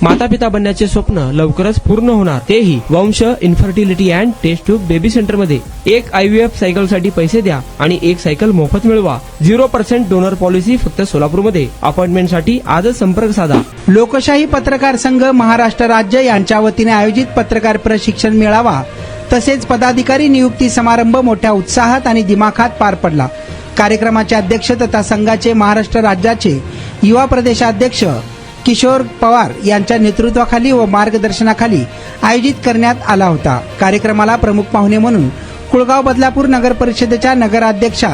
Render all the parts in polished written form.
माता पिता बनण्याचे स्वप्न लवकरच पूर्ण होणार, तेही Vansh infertility and test tube baby centre मध्ये। एक IVF सायकल साठी पैसे द्या आणि एक सायकल मोफत मिळवा। 0% डोनर पॉलिसी फक्त सोलापूरमध्ये। अपॉइंटमेंट साठी आजच संपर्क साधा। लोकशाही पत्रकार संघ महाराष्ट्र राज्य यांच्या वतीने आयोजित पत्रकार प्रशिक्षण मेळावा तसेच पदाधिकारी नियुक्ती समारंभ मोठ्या उत्साहात आणि दिमाखात पार पडला। कार्यक्रमाचे अध्यक्ष तथा संघाचे महाराष्ट्र राज्याचे युवा प्रदेशाध्यक्ष किशोर पवार यांच्या नेतृत्वाखाली व मार्गदर्शनाखाली आयोजित करण्यात आला होता। कार्यक्रमाला प्रमुख पाहुणे म्हणून कुळगाव बदलापूर नगर परिषदेच्या नगराध्यक्षा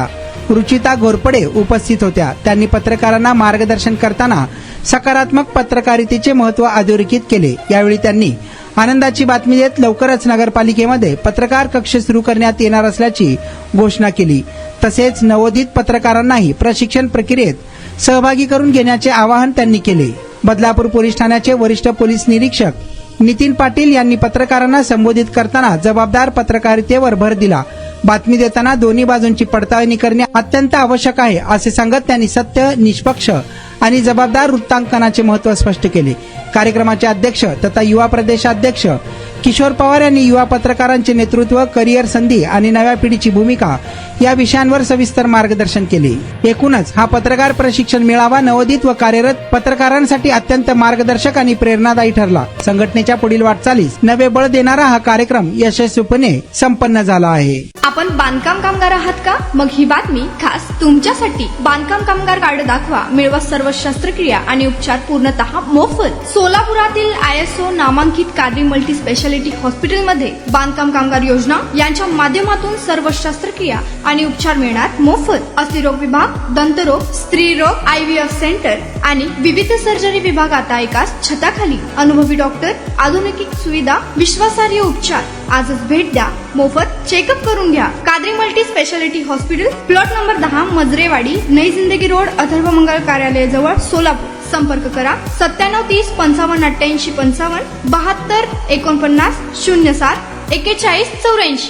रुचिता घोरपडे उपस्थित होत्या। त्यांनी पत्रकारांना मार्गदर्शन करताना सकारात्मक पत्रकारितेचे महत्त्व अधोरेखित केले। यावेळी त्यांनी आनंदाची बातमी देत लवकरच नगरपालिकेमध्ये पत्रकार कक्ष सुरू करण्यात येणार असल्याची घोषणा केली। तसेच नवोदित पत्रकारांनाही प्रशिक्षण प्रक्रियेत सहभागी करून घेण्याचे आवाहन त्यांनी केले। बदलापूर पोलीस ठाण्याचे वरिष्ठ पोलीस निरीक्षक नितीन पाटील यांनी पत्रकारांना संबोधित करताना जबाबदार पत्रकारितेवर भर दिला। बातमी देताना दोन्ही बाजूंची पडताळणी करणे अत्यंत आवश्यक आहे असे सांगत त्यांनी सत्य, निष्पक्ष आणि जबाबदार वृत्तांकनाचे महत्त्व स्पष्ट केले। कार्यक्रमाचे अध्यक्ष तथा युवा प्रदेशाध्यक्ष किशोर पवार यांनी युवा पत्रकारांचे नेतृत्व, करिअर संधी आणि नव्या पिढीची भूमिका या विषयांवर सविस्तर मार्गदर्शन केले। एकूणच हा पत्रकार प्रशिक्षण मेळावा नवोदित व कार्यरत पत्रकारांसाठी अत्यंत मार्गदर्शक आणि प्रेरणादायी ठरला। संघटनेच्या पुढील वाटचालीस नवे बळ देणारा हा कार्यक्रम यशस्वीपणे संपन्न झाला आहे। आपण बांधकाम कामगार आहात का? मग ही बातमी खास तुमच्यासाठी। बांधकाम कामगार कार्ड दाखवा, मिळवा सर्व शस्त्रक्रिया आणि उपचार पूर्णतः मोफत। सोलापुरातील ISO नामांकित कादरी मल्टी स्पेशालिटी हॉस्पिटलमध्ये बांधकाम कामगार योजना यांच्या माध्यमातून सर्व शस्त्रक्रिया आणि उपचार मिळणार मोफत। अस्थिरोग विभाग, दंतरोग, स्त्रीरोग, IVF सेंटर आणि विविध सर्जरी विभाग आता एकाच छताखाली। अनुभवी डॉक्टर, आधुनिक सुविधा, विश्वासार्ह उपचार। आजच भेट द्या, मोफत चेकअप करून घ्या। Qadri multi speciality hospital, plot number 10, Majrewadi, नई जिंदगी रोड, अथर्व मंगल कार्यालय जवळ, सोलापूर। संपर्क करा 9730 55 88 55 72 49 07 41 84।